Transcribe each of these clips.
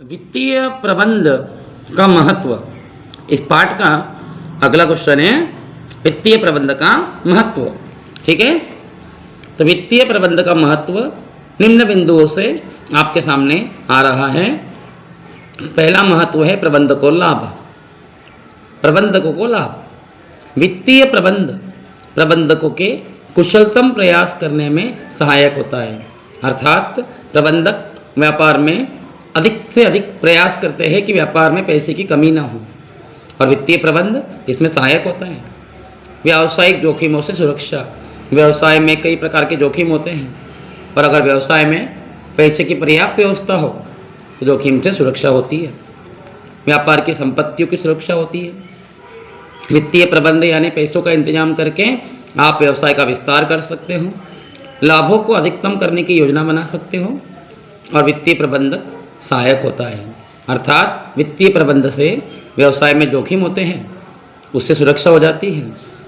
वित्तीय प्रबंध का महत्व। इस पाठ का अगला क्वेश्चन है वित्तीय प्रबंध का महत्व। ठीक है, तो वित्तीय प्रबंध का महत्व निम्न बिंदुओं से आपके सामने आ रहा है। पहला महत्व है प्रबंधकों लाभ। प्रबंधकों को लाभ। वित्तीय प्रबंध प्रबंधकों के कुशलतम प्रयास करने में सहायक होता है। अर्थात प्रबंधक व्यापार में अधिक से अधिक प्रयास करते हैं कि व्यापार में पैसे की कमी ना हो, और वित्तीय प्रबंध इसमें सहायक होता है। व्यावसायिक जोखिमों से सुरक्षा। व्यवसाय में कई प्रकार के जोखिम होते हैं, और अगर व्यवसाय में पैसे की पर्याप्त व्यवस्था हो तो जोखिम से सुरक्षा होती है। व्यापार की संपत्तियों की सुरक्षा होती है। वित्तीय प्रबंध यानी पैसों का इंतजाम करके आप व्यवसाय का विस्तार कर सकते हो, लाभों को अधिकतम करने की योजना बना सकते हो, और वित्तीय प्रबंधक सहायक होता है। अर्थात वित्तीय प्रबंध से व्यवसाय में जोखिम होते हैं उससे सुरक्षा हो जाती है,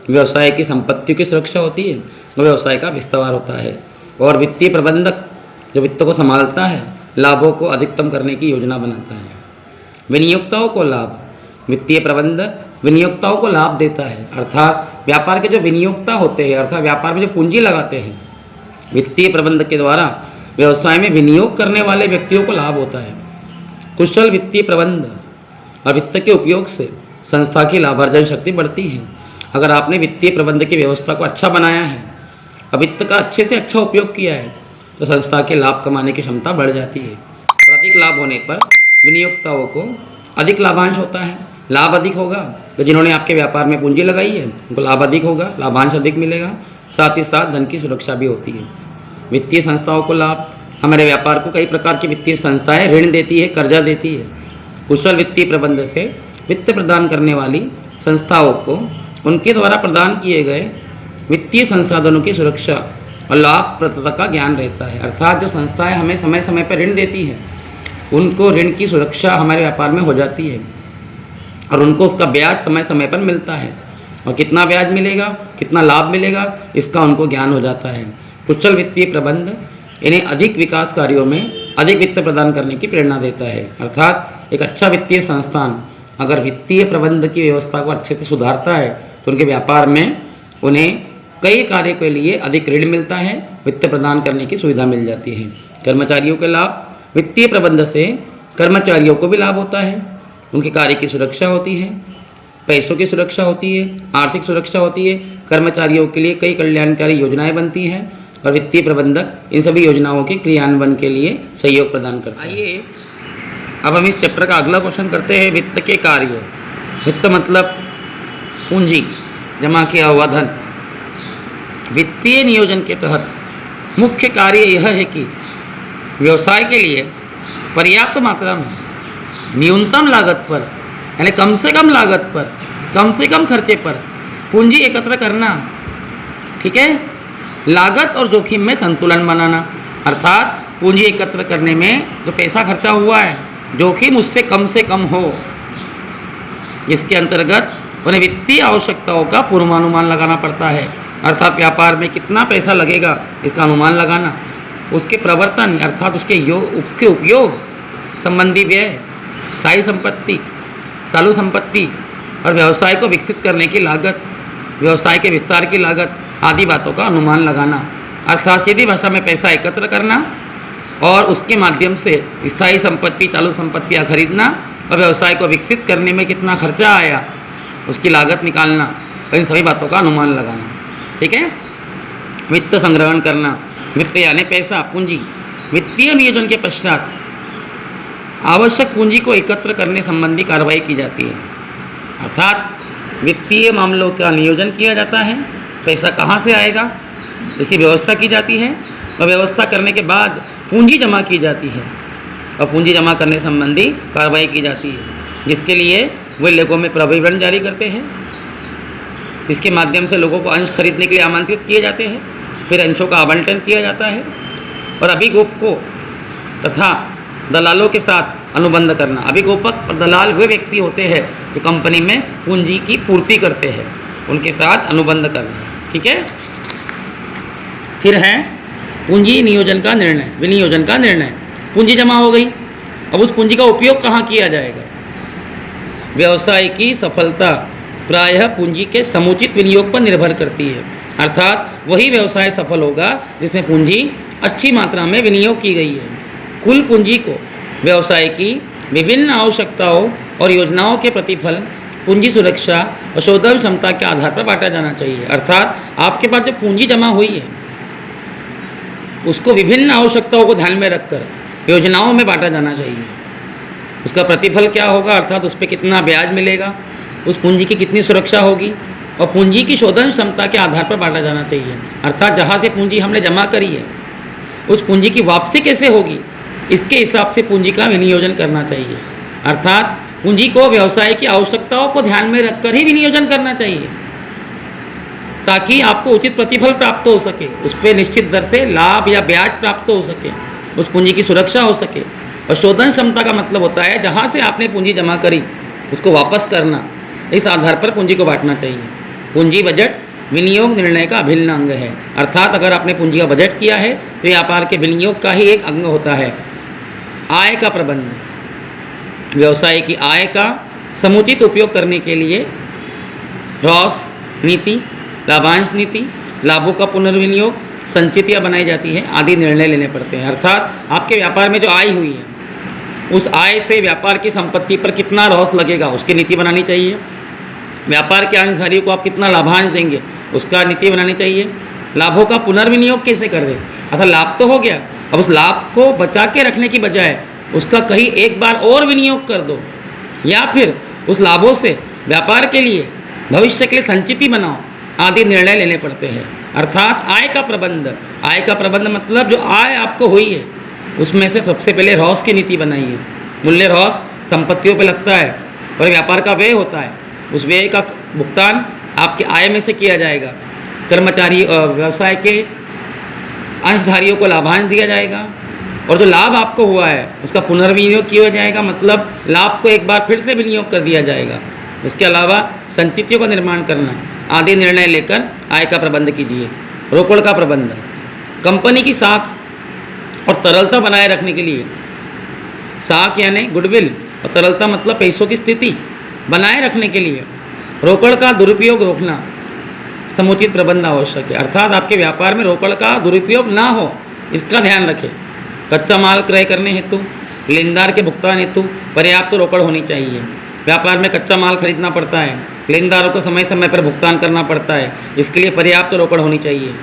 व्यवसाय की संपत्तियों की सुरक्षा होती है, और व्यवसाय का विस्तार होता है। और वित्तीय प्रबंधक जो वित्त को संभालता है लाभों को अधिकतम करने की योजना बनाता है। विनियोक्ताओं को लाभ। वित्तीय प्रबंधक विनियोक्ताओं को लाभ देता है। अर्थात व्यापार के जो विनियोक्ता होते हैं, अर्थात व्यापार में जो पूंजी लगाते हैं, वित्तीय प्रबंध के द्वारा व्यवसाय में विनियोग करने वाले व्यक्तियों को लाभ होता है। कुशल वित्तीय प्रबंध और वित्त के उपयोग से संस्था की लाभार्जन शक्ति बढ़ती है। अगर आपने वित्तीय प्रबंध की व्यवस्था को अच्छा बनाया है और वित्त का अच्छे से अच्छा उपयोग किया है तो संस्था के लाभ कमाने की क्षमता बढ़ जाती है, और अधिक लाभ होने पर विनियोक्ताओं को अधिक लाभांश होता है। लाभ अधिक होगा तो जिन्होंने आपके व्यापार में पूंजी लगाई है उनको लाभ अधिक होगा, लाभांश अधिक मिलेगा, साथ ही साथ धन की सुरक्षा भी होती है। वित्तीय संस्थाओं को लाभ। हमारे व्यापार को कई प्रकार की वित्तीय संस्थाएं ऋण देती है, कर्जा देती है। कुशल वित्तीय प्रबंध से वित्त प्रदान करने वाली संस्थाओं को उनके द्वारा प्रदान किए गए वित्तीय संसाधनों की सुरक्षा और लाभप्रदता का ज्ञान रहता है। अर्थात जो संस्थाएं हमें समय समय पर ऋण देती है उनको ऋण की सुरक्षा हमारे व्यापार में हो जाती है, और उनको उसका ब्याज समय समय पर मिलता है, और कितना ब्याज मिलेगा, कितना लाभ मिलेगा, इसका उनको ज्ञान हो जाता है। कुशल वित्तीय प्रबंध इन्हें अधिक विकास कार्यों में अधिक वित्त प्रदान करने की प्रेरणा देता है। अर्थात एक अच्छा वित्तीय संस्थान अगर वित्तीय प्रबंध की व्यवस्था को अच्छे से सुधारता है तो उनके व्यापार में उन्हें कई कार्य के लिए अधिक ऋण मिलता है, वित्त प्रदान करने की सुविधा मिल जाती है। कर्मचारियों के लाभ। वित्तीय प्रबंध से कर्मचारियों को भी लाभ होता है। उनके कार्य की सुरक्षा होती है, पैसों की सुरक्षा होती है, आर्थिक सुरक्षा होती है। कर्मचारियों के लिए कई कल्याणकारी योजनाएं बनती हैं, और वित्तीय प्रबंधक इन सभी योजनाओं के क्रियान्वयन के लिए सहयोग प्रदान करता है। आइए अब हम इस चैप्टर का अगला क्वेश्चन करते हैं वित्त के कार्य। वित्त मतलब पूंजी, जमा किया हुआ धन। वित्तीय नियोजन के तहत मुख्य कार्य यह है कि व्यवसाय के लिए पर्याप्त मात्रा में न्यूनतम लागत पर यानी कम से कम लागत पर, कम से कम खर्चे पर पूंजी एकत्र करना। ठीक है, लागत और जोखिम में संतुलन बनाना। अर्थात पूंजी एकत्र करने में जो पैसा खर्चा हुआ है जोखिम उससे कम हो। इसके अंतर्गत उन्हें वित्तीय आवश्यकताओं का पूर्वानुमान लगाना पड़ता है। अर्थात व्यापार में कितना पैसा लगेगा इसका अनुमान लगाना, उसके प्रवर्तन अर्थात उसके उपयोग संबंधी व्यय, स्थायी संपत्ति, चालू संपत्ति और व्यवसाय को विकसित करने की लागत, व्यवसाय के विस्तार की लागत आदि बातों का अनुमान लगाना। अर्थात सीधी भाषा में पैसा एकत्र करना और उसके माध्यम से स्थायी संपत्ति, चालू संपत्तियाँ खरीदना और व्यवसाय को विकसित करने में कितना खर्चा आया उसकी लागत निकालना, इन सभी बातों का अनुमान लगाना। ठीक है, वित्त संग्रहण करना। वित्त यानी पैसा, पूंजी। वित्तीय नियोजन के पश्चात आवश्यक पूंजी को एकत्र करने संबंधी कार्रवाई की जाती है। अर्थात वित्तीय मामलों का नियोजन किया जाता है, पैसा कहाँ से आएगा इसकी व्यवस्था की जाती है, और व्यवस्था करने के बाद पूंजी जमा की जाती है, और पूंजी जमा करने संबंधी कार्रवाई की जाती है, जिसके लिए वे लोगों में प्रविवरण जारी करते हैं। इसके माध्यम से लोगों को अंश खरीदने के लिए आमंत्रित किए जाते हैं, फिर अंशों का आवंटन किया जाता है, और अभिगोपकों तथा दलालों के साथ अनुबंध करना। अभिगोपक और दलाल वे व्यक्ति होते हैं जो कंपनी में पूंजी की पूर्ति करते हैं, उनके साथ अनुबंध करना। ठीक है, फिर है पूंजी नियोजन का निर्णय, विनियोजन का निर्णय। पूंजी जमा हो गई, अब उस पूंजी का उपयोग कहाँ किया जाएगा? व्यवसाय की सफलता प्रायः पूंजी के समुचित विनियोग पर निर्भर करती है, अर्थात वही व्यवसाय सफल होगा जिसमें पूंजी अच्छी मात्रा में विनियोग की गई है। कुल पूंजी को व्यवसाय की विभिन्न आवश्यकताओं और योजनाओं के प्रतिफल, पूंजी सुरक्षा और शोधन क्षमता के आधार पर बांटा जाना चाहिए। अर्थात आपके पास जो पूंजी जमा हुई है उसको विभिन्न आवश्यकताओं को ध्यान में रखकर योजनाओं में बांटा जाना चाहिए। उसका प्रतिफल क्या होगा, अर्थात उस पर कितना ब्याज मिलेगा, उस पूंजी की कितनी सुरक्षा होगी, और पूंजी की शोधन क्षमता के आधार पर बांटा जाना चाहिए। अर्थात जहाँ से पूंजी हमने जमा करी है उस पूंजी की वापसी कैसे होगी, इसके हिसाब से पूंजी का विनियोजन करना चाहिए। अर्थात पूंजी को व्यवसाय की आवश्यकताओं को ध्यान में रखकर ही विनियोजन करना चाहिए ताकि आपको उचित प्रतिफल प्राप्त हो सके, उस पर निश्चित दर से लाभ या ब्याज प्राप्त हो सके, उस पूंजी की सुरक्षा हो सके। और शोधन क्षमता का मतलब होता है जहाँ से आपने पूंजी जमा करी उसको वापस करना, इस आधार पर पूंजी को बांटना चाहिए। पूंजी बजट विनियोग निर्णय का अभिन्न अंग है, अर्थात अगर आपने पूंजी का बजट किया है तो व्यापार के विनियोग का ही एक अंग होता है। आय का प्रबंध, व्यवसाय की आय का समुचित उपयोग करने के लिए रॉस नीति, लाभांश नीति, लाभों का पुनर्विनियोग, संचितियाँ बनाई जाती हैं आदि निर्णय लेने पड़ते हैं। अर्थात आपके व्यापार में जो आय हुई है उस आय से व्यापार की संपत्ति पर कितना रॉस लगेगा उसकी नीति बनानी चाहिए। व्यापार के अंशधारियों को आप कितना लाभांश देंगे उसका नीति बनानी चाहिए। लाभों का पुनर्विनियोग कैसे कर रहे, अर्थात लाभ तो हो गया, अब उस लाभ को बचा के रखने की बजाय उसका कहीं एक बार और विनियोग कर दो, या फिर उस लाभों से व्यापार के लिए भविष्य के लिए संचिति बनाओ आदि निर्णय लेने पड़ते हैं। अर्थात आय का प्रबंध, आय का प्रबंध मतलब जो आय आपको हुई है उसमें से सबसे पहले रॉस की नीति बनाइए। मूल्य रॉस संपत्तियों पर लगता है और व्यापार का व्यय होता है, उस व्यय का भुगतान आपकी आय में से किया जाएगा। कर्मचारी व्यवसाय के अंशधारियों को लाभांश दिया जाएगा और जो लाभ आपको हुआ है उसका पुनर्विनियोग किया जाएगा, मतलब लाभ को एक बार फिर से विनियोग कर दिया जाएगा। इसके अलावा संचितियों का निर्माण करना आदि निर्णय लेकर आय का प्रबंध कीजिए। रोकड़ का प्रबंध, कंपनी की साख और तरलता बनाए रखने के लिए, साख यानी गुडविल और तरलता मतलब पैसों की स्थिति बनाए रखने के लिए रोकड़ का दुरुपयोग रोकना समुचित प्रबंध आवश्यक है। अर्थात आपके व्यापार में रोकड़ का दुरुपयोग ना हो इसका ध्यान रखें। कच्चा माल क्रय करने हेतु, लेनदार के भुगतान हेतु पर्याप्त रोकड़ होनी चाहिए। व्यापार में कच्चा माल खरीदना पड़ता है, लेनदारों को समय समय पर भुगतान करना पड़ता है, इसके लिए पर्याप्त रोकड़ होनी चाहिए।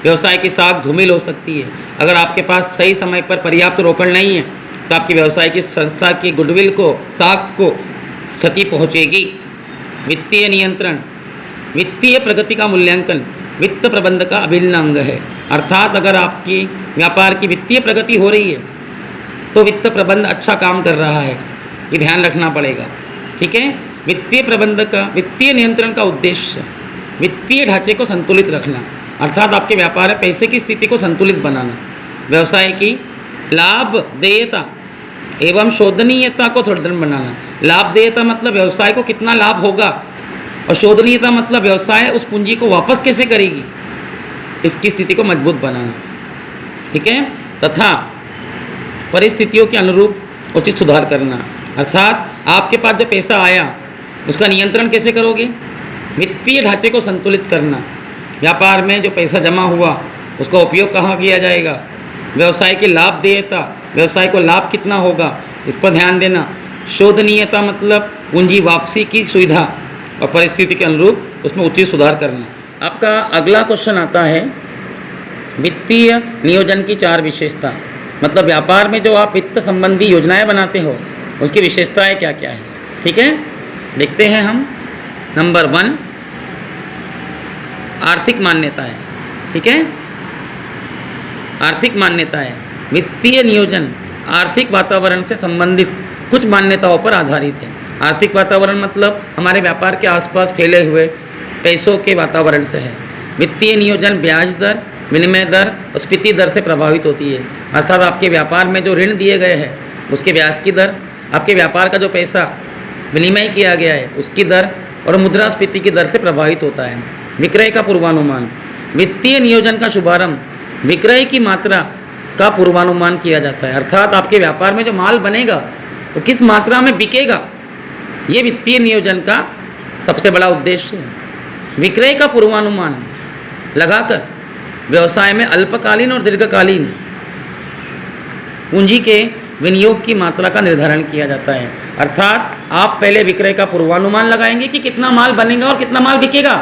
व्यवसाय की साख धूमिल हो सकती है, अगर आपके पास सही समय पर पर्याप्त रोकड़ नहीं है तो आपकी व्यवसाय की संस्था की गुडविल को, साख को क्षति पहुँचेगी। वित्तीय नियंत्रण, वित्तीय प्रगति का मूल्यांकन वित्त प्रबंध का अभिन्न अंग है। अर्थात अगर आपकी व्यापार की वित्तीय प्रगति हो रही है तो वित्त प्रबंध अच्छा काम कर रहा है, ये ध्यान रखना पड़ेगा। ठीक है, वित्तीय प्रबंध का, वित्तीय नियंत्रण का उद्देश्य वित्तीय ढांचे को संतुलित रखना, अर्थात आपके व्यापार में पैसे की स्थिति को संतुलित बनाना। व्यवसाय की लाभदेयता एवं शोधनीयता को सुदृढ़ बनाना। लाभदेयता मतलब व्यवसाय को कितना लाभ होगा और शोधनीयता मतलब व्यवसाय उस पूंजी को वापस कैसे करेगी, इसकी स्थिति को मजबूत बनाना। ठीक है, तथा परिस्थितियों के अनुरूप उचित सुधार करना, अर्थात आपके पास जो पैसा आया उसका नियंत्रण कैसे करोगे, वित्तीय ढांचे को संतुलित करना। व्यापार में जो पैसा जमा हुआ उसका उपयोग कहाँ किया जाएगा, व्यवसाय की लाभदेयता, व्यवसाय को लाभ कितना होगा इस पर ध्यान देना। शोधनीयता मतलब पूंजी वापसी की सुविधा और परिस्थिति के अनुरूप उसमें उचित सुधार करना। आपका अगला क्वेश्चन आता है वित्तीय नियोजन की 4 विशेषता, मतलब व्यापार में जो आप वित्त संबंधी योजनाएं बनाते हो उसकी विशेषताएं क्या क्या है। ठीक है, देखते हैं हम। नंबर 1 आर्थिक मान्यताएं। ठीक है, आर्थिक मान्यताएं, वित्तीय नियोजन आर्थिक वातावरण से संबंधित कुछ मान्यताओं पर आधारित है। आर्थिक वातावरण मतलब हमारे व्यापार के आसपास फैले हुए पैसों के वातावरण से है। वित्तीय नियोजन ब्याज दर, विनिमय दर और स्फीति दर से प्रभावित होती है, अर्थात आपके व्यापार में जो ऋण दिए गए हैं उसके ब्याज की दर, आपके व्यापार का जो पैसा विनिमय किया गया है उसकी दर और मुद्रास्फीति की दर से प्रभावित होता है। विक्रय का पूर्वानुमान, वित्तीय नियोजन का शुभारंभ विक्रय की मात्रा का पूर्वानुमान किया जाता है, अर्थात आपके व्यापार में जो माल बनेगा वो किस मात्रा में बिकेगा, ये वित्तीय नियोजन का सबसे बड़ा उद्देश्य है। विक्रय का पूर्वानुमान लगाकर व्यवसाय में अल्पकालीन और दीर्घकालीन पूंजी के विनियोग की मात्रा का निर्धारण किया जाता है। अर्थात आप पहले विक्रय का पूर्वानुमान लगाएंगे कि कितना माल बनेगा और कितना माल बिकेगा।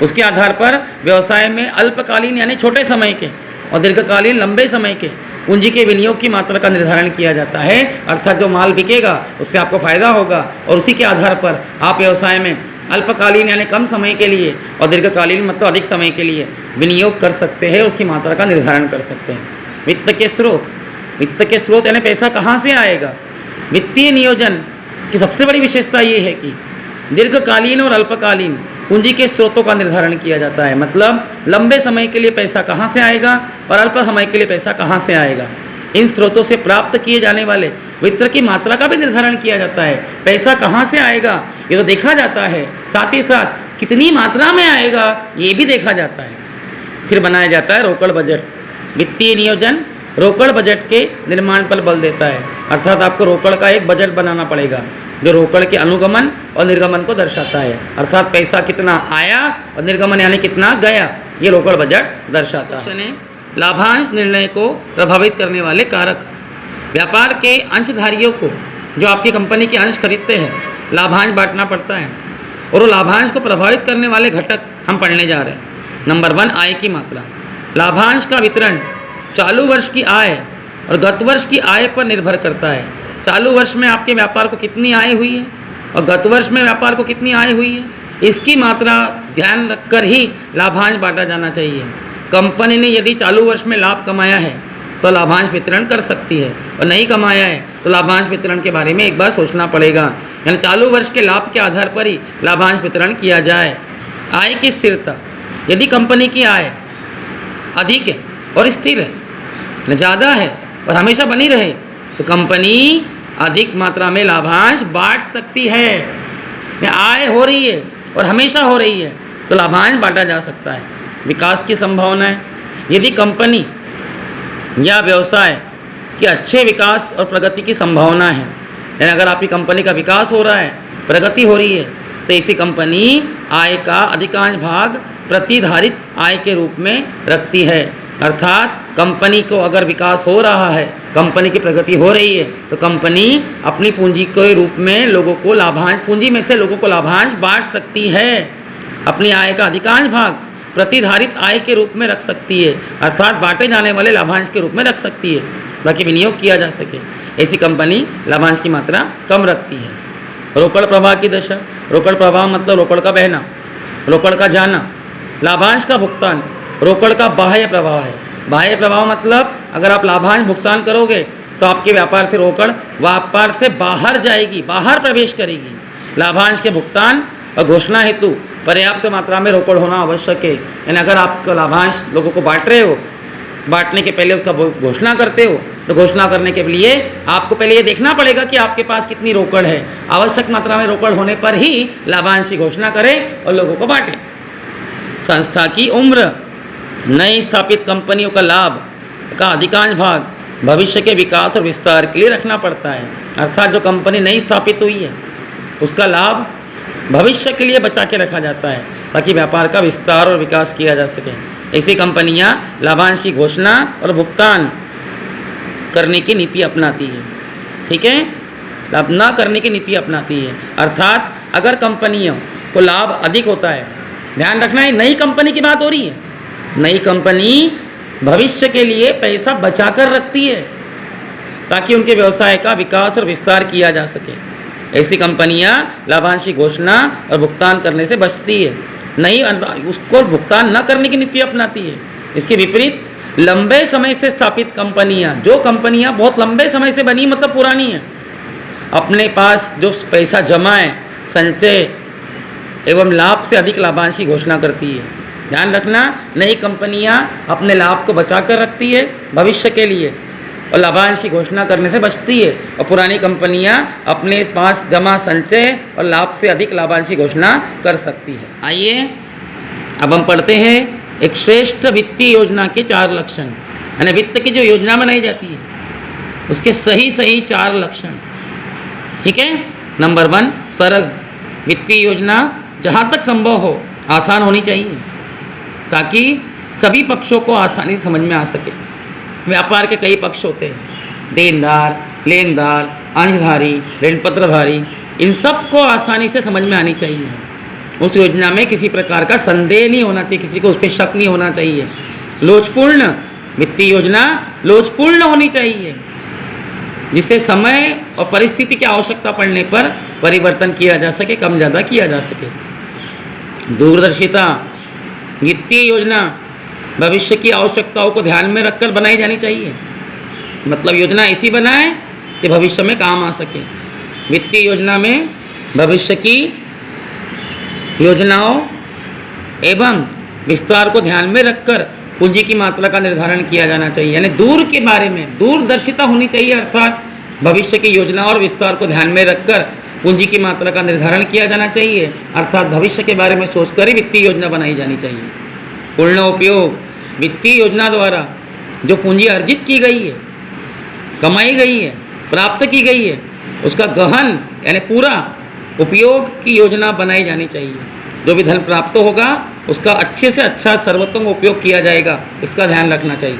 उसके आधार पर व्यवसाय में अल्पकालीन यानी छोटे समय के और दीर्घकालीन लंबे समय के पूंजी के विनियोग की मात्रा का निर्धारण किया जाता है। अर्थात जो माल बिकेगा उससे आपको फायदा होगा और उसी के आधार पर आप व्यवसाय में अल्पकालीन यानी कम समय के लिए और दीर्घकालीन मतलब अधिक समय के लिए विनियोग कर सकते हैं, उसकी मात्रा का निर्धारण कर सकते हैं। वित्त के स्रोत, वित्त के स्रोत यानी पैसा कहाँ से आएगा। वित्तीय नियोजन की सबसे बड़ी विशेषता ये है कि दीर्घकालीन और अल्पकालीन पूंजी के स्रोतों का निर्धारण किया जाता है, मतलब लंबे समय के लिए पैसा कहाँ से आएगा और अल्प समय के लिए पैसा कहाँ से आएगा। इन स्रोतों से प्राप्त किए जाने वाले वित्त की मात्रा का भी निर्धारण किया जाता है। पैसा कहाँ से आएगा ये तो देखा जाता है, साथ ही साथ कितनी मात्रा में आएगा ये भी देखा जाता है। फिर बनाया जाता है रोकड़ बजट। वित्तीय नियोजन रोकड़ बजट के निर्माण पर बल देता है, अर्थात आपको रोकड़ का एक बजट बनाना पड़ेगा जो रोकड़ के अनुगमन और निर्गमन को दर्शाता है। अर्थात पैसा कितना आया और निर्गमन यानी कितना गया, ये रोकड़ बजट दर्शाता है। लाभांश निर्णय को प्रभावित करने वाले कारक। व्यापार के अंशधारियों को, जो आपकी कंपनी के अंश खरीदते हैं, लाभांश बांटना पड़ता है और वो लाभांश को प्रभावित करने वाले घटक हम पढ़ने जा रहे हैं। नंबर 1, आय की मात्रा। लाभांश का वितरण चालू वर्ष की आय और गत वर्ष की आय पर निर्भर करता है। चालू वर्ष में आपके व्यापार को कितनी आय हुई है और गत वर्ष में व्यापार को कितनी आय हुई है, इसकी मात्रा ध्यान रखकर ही लाभांश बांटा जाना चाहिए। कंपनी ने यदि चालू वर्ष में लाभ कमाया है तो लाभांश वितरण कर सकती है और नहीं कमाया है तो लाभांश वितरण के बारे में एक बार सोचना पड़ेगा। यानी चालू वर्ष के लाभ के आधार पर ही लाभांश वितरण किया जाए। आय की स्थिरता। यदि कंपनी की आय अधिक है और स्थिर है, ज़्यादा है और हमेशा बनी रहे, तो कंपनी अधिक मात्रा में लाभांश बांट सकती है। आय हो रही है और हमेशा हो रही है तो लाभांश बांटा जा सकता है। विकास की संभावनाएं। यदि कंपनी या व्यवसाय के अच्छे विकास और प्रगति की संभावना है, यानी अगर आपकी कंपनी का विकास हो रहा है, प्रगति हो रही है, तो ऐसी कंपनी आय का अधिकांश भाग प्रतिधारित आय के रूप में रखती है। अर्थात कंपनी को अगर विकास हो रहा है, कंपनी की प्रगति हो रही है, तो कंपनी अपनी पूंजी के रूप में लोगों को लाभांश, पूंजी में से लोगों को लाभांश बांट सकती है। अपनी आय का अधिकांश भाग प्रतिधारित आय के रूप में रख सकती है, अर्थात बांटे जाने वाले लाभांश के रूप में रख सकती है ताकि विनियोग किया जा सके। ऐसी कंपनी लाभांश की मात्रा कम रखती है। रोकड़ प्रवाह की दशा। रोकड़ प्रवाह मतलब रोकड़ का बहना, रोकड़ का जाना। लाभांश का भुगतान रोकड़ का बाह्य प्रवाह है। बाह्य प्रवाह मतलब अगर आप लाभांश भुगतान करोगे तो आपके व्यापार से रोकड़ व्यापार से बाहर जाएगी, बाहर प्रवेश करेगी। लाभांश के भुगतान और घोषणा हेतु पर्याप्त मात्रा में रोकड़ होना आवश्यक है। यानी अगर आप लाभांश लोगों को बांट रहे हो, बांटने के पहले उसका घोषणा करते हो, तो घोषणा करने के लिए आपको पहले ये देखना पड़ेगा कि आपके पास कितनी रोकड़ है। आवश्यक मात्रा में रोकड़ होने पर ही लाभांश की घोषणा करें और लोगों को बांटें। संस्था की उम्र। नई स्थापित कंपनियों का लाभ का अधिकांश भाग भविष्य के विकास और विस्तार के लिए रखना पड़ता है। अर्थात जो कंपनी नई स्थापित हुई है उसका लाभ भविष्य के लिए बचा के रखा जाता है ताकि व्यापार का विस्तार और विकास किया जा सके। ऐसी कंपनियां लाभांश की घोषणा और भुगतान करने की नीति अपनाती है। ठीक है, लाभ न करने की नीति अपनाती है। अर्थात अगर कंपनियों को लाभ अधिक होता है, ध्यान रखना है नई कंपनी की बात हो रही है, नई कंपनी भविष्य के लिए पैसा बचा कर रखती है ताकि उनके व्यवसाय का विकास और विस्तार किया जा सके। ऐसी कंपनियां लाभांश की घोषणा और भुगतान करने से बचती है, नहीं उसको भुगतान न करने की नीति अपनाती है। इसके विपरीत लंबे समय से स्थापित कंपनियां, जो कंपनियां बहुत लंबे समय से बनी मतलब पुरानी है, अपने पास जो पैसा जमा है, संचय एवं लाभ से अधिक लाभांश की घोषणा करती है। ध्यान रखना, नई कंपनियां अपने लाभ को बचा कर रखती है भविष्य के लिए और लाभांश की घोषणा करने से बचती है, और पुरानी कंपनियां अपने पास जमा संचय और लाभ से अधिक लाभांश की घोषणा कर सकती है। आइए अब हम पढ़ते हैं एक श्रेष्ठ वित्तीय योजना के 4 लक्षण। यानी वित्त की जो योजना बनाई जाती है उसके सही सही 4 लक्षण। ठीक है। नंबर 1, सरल। वित्तीय योजना जहाँ तक संभव हो आसान होनी चाहिए ताकि सभी पक्षों को आसानी से समझ में आ सके। व्यापार के कई पक्ष होते हैं, देनदार, लेनदार, अंशधारी, ऋणपत्रधारी, इन सब को आसानी से समझ में आनी चाहिए। उस योजना में किसी प्रकार का संदेह नहीं होना चाहिए, किसी को उस पर शक नहीं होना चाहिए। लोचपूर्ण वित्तीय योजना लोचपूर्ण होनी चाहिए जिससे समय और परिस्थिति की आवश्यकता पड़ने पर परिवर्तन किया जा सके, कम ज़्यादा किया जा सके। दूरदर्शिता वित्तीय योजना भविष्य की आवश्यकताओं को ध्यान में रखकर बनाई जानी चाहिए। मतलब योजना ऐसी बनाए कि भविष्य में काम आ सके। वित्तीय योजना में भविष्य की योजनाओं एवं विस्तार को ध्यान में रखकर पूंजी की मात्रा का निर्धारण किया जाना चाहिए। यानी दूर के बारे में दूरदर्शिता होनी चाहिए, अर्थात भविष्य की योजना और विस्तार को ध्यान में रखकर पूंजी की मात्रा का निर्धारण किया जाना चाहिए, अर्थात भविष्य के बारे में सोचकर ही वित्तीय योजना बनाई जानी चाहिए। पूर्ण उपयोग वित्तीय योजना द्वारा जो पूंजी अर्जित की गई है, कमाई गई है, प्राप्त की गई है, उसका गहन यानी पूरा उपयोग की योजना बनाई जानी चाहिए। जो भी धन प्राप्त होगा उसका अच्छे से अच्छा सर्वोत्तम उपयोग किया जाएगा, इसका ध्यान रखना चाहिए।